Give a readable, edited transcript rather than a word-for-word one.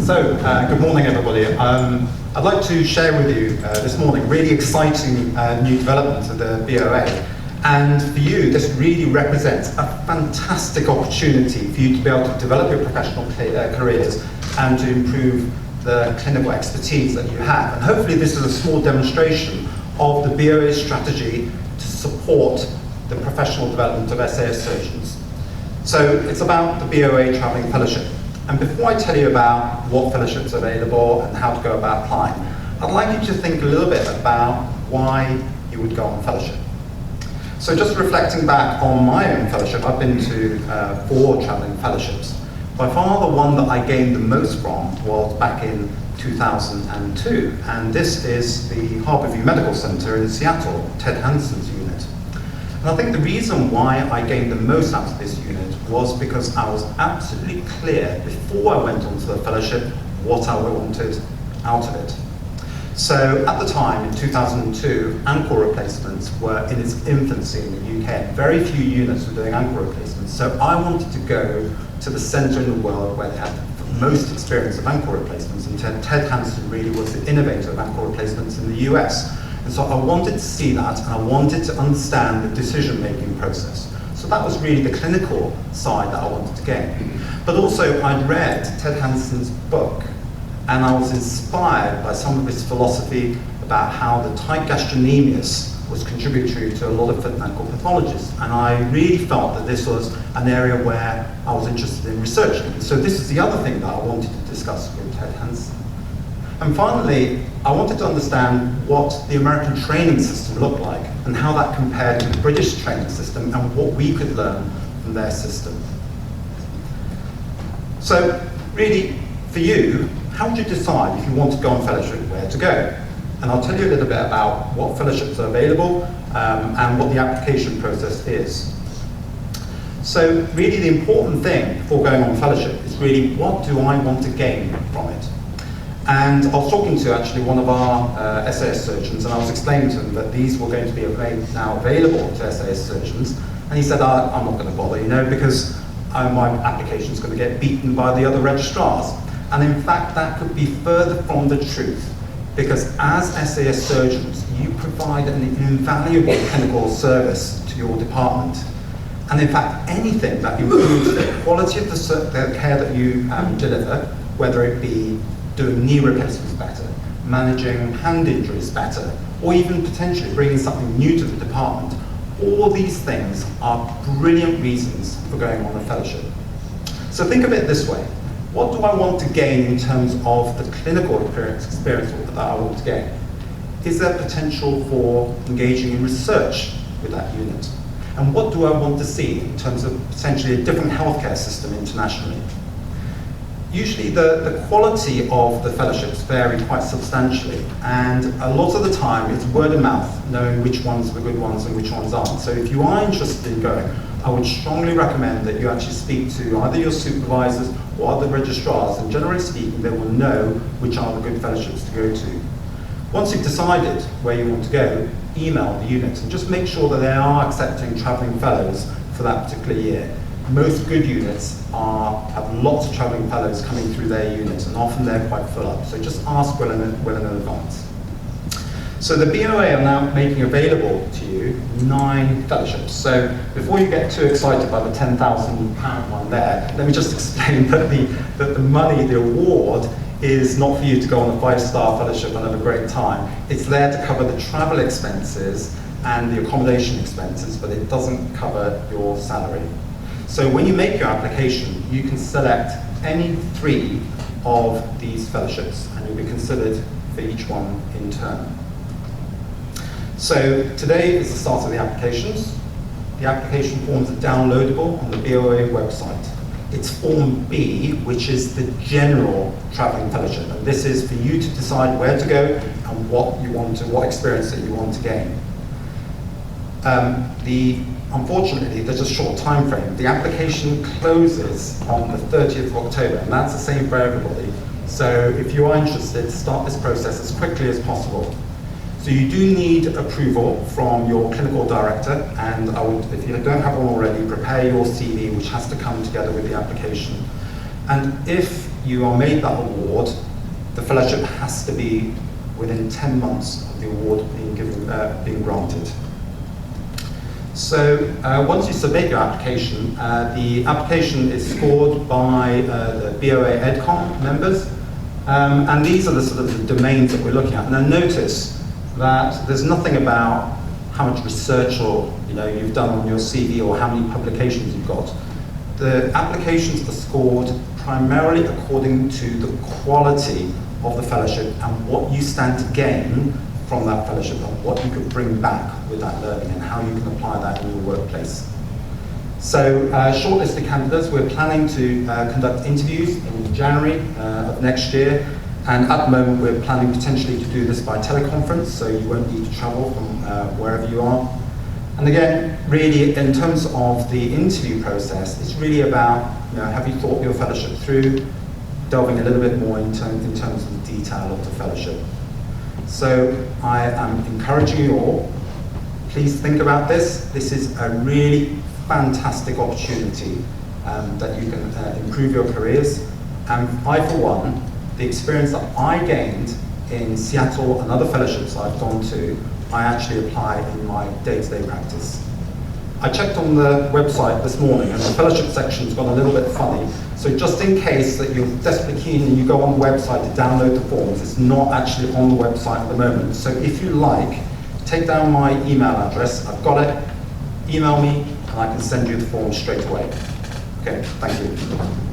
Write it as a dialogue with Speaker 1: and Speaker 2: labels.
Speaker 1: Good morning, everybody. I'd like to share with you this morning really exciting new development of the BOA. And for you, this really represents a fantastic opportunity for you to be able to develop your professional careers and to improve the clinical expertise that you have. And hopefully this is a small demonstration of the BOA's strategy to support the professional development of SAS surgeons. So it's about the BOA Travelling Fellowship. And before I tell you about what fellowships are available and how to go about applying, I'd like you to think a little bit about why you would go on fellowship. So just reflecting back on my own fellowship, I've been to 4 travelling fellowships. By far the one that I gained the most from was back in 2002, and this is the Harborview Medical Center in Seattle, Ted Hanson's unit. And I think the reason why I gained the most out of this unit was because I was absolutely clear before I went onto the fellowship what I wanted out of it. So at the time, in 2002, ankle replacements were in its infancy in the UK. Very few units were doing ankle replacements. So I wanted to go to the center in the world where they had the most experience of ankle replacements. And Ted Hanson really was the innovator of ankle replacements in the US. And so I wanted to see that, and I wanted to understand the decision-making process. So that was really the clinical side that I wanted to gain. But also, I'd read Ted Hanson's book, and I was inspired by some of his philosophy about how the tight gastrocnemius was contributory to a lot of foot and ankle pathologies. And I really felt that this was an area where I was interested in researching. And so this is the other thing that I wanted to discuss with Ted Hanson. And finally, I wanted to understand what the American training system looked like and how that compared to the British training system and what we could learn from their system. So really, for you, how would you decide if you want to go on fellowship, where to go? And I'll tell you a little bit about what fellowships are available and what the application process is. So really the important thing before going on fellowship is really what do I want to gain from it? And I was talking to actually one of our SAS surgeons, and I was explaining to him that these were going to be now available to SAS surgeons. And he said, I'm not going to bother, because my application is going to get beaten by the other registrars. And in fact, that could be further from the truth, because as SAS surgeons, you provide an invaluable clinical service to your department. And in fact, anything that improves the quality of the care that you deliver, whether it be doing knee replacements better, managing hand injuries better, or even potentially bringing something new to the department, all these things are brilliant reasons for going on a fellowship. So think of it this way. What do I want to gain in terms of the clinical experience that I want to gain? Is there potential for engaging in research with that unit? And what do I want to see in terms of potentially a different healthcare system internationally? Usually the quality of the fellowships vary quite substantially, and a lot of the time it's word of mouth, knowing which ones are the good ones and which ones aren't. So if you are interested in going, I would strongly recommend that you actually speak to either your supervisors or other registrars, and generally speaking they will know which are the good fellowships to go to. Once you've decided where you want to go, email the unit and just make sure that they are accepting travelling fellows for that particular year. Most good units have lots of travelling fellows coming through their units, and often they're quite full up. So just ask well in advance. So the BOA are now making available to you 9 fellowships. So before you get too excited by the £10,000 one there, let me just explain that the money, the award, is not for you to go on a 5-star fellowship and have a great time. It's there to cover the travel expenses and the accommodation expenses, but it doesn't cover your salary. So when you make your application, you can select any 3 of these fellowships, and you'll be considered for each one in turn. So today is the start of the applications. The application forms are downloadable on the BOA website. It's Form B, which is the general travelling fellowship, and this is for you to decide where to go and what experience that you want to gain. Unfortunately, there's a short time frame. The application closes on the 30th of October, and that's the same for everybody. So if you are interested, start this process as quickly as possible. So you do need approval from your clinical director, and if you don't have one already, prepare your CV, which has to come together with the application. And if you are made that award, the fellowship has to be within 10 months of the award being granted. So once you submit your application, the application is scored by the BOA EdCom members, and these are the sort of the domains that we're looking at. Now notice that there's nothing about how much research or you've done on your CV or how many publications you've got. The applications are scored primarily according to the quality of the fellowship and what you stand to gain from that fellowship and what you could bring back with that learning and how you can apply that in your workplace. So shortlisted candidates, we're planning to conduct interviews in January of next year, and at the moment we're planning potentially to do this by teleconference, so you won't need to travel from wherever you are. And again, really in terms of the interview process, it's really about have you thought your fellowship through, delving a little bit more in terms of the detail of the fellowship. So I am encouraging you all, please think about this. This is a really fantastic opportunity that you can improve your careers. And I, for one, the experience that I gained in Seattle and other fellowships I've gone to, I actually apply in my day-to-day practice. I checked on the website this morning and the fellowship section's gone a little bit funny. So just in case that you're desperately keen and you go on the website to download the forms, it's not actually on the website at the moment. So if you like, take down my email address, I've got it, email me, and I can send you the forms straight away. Okay, thank you.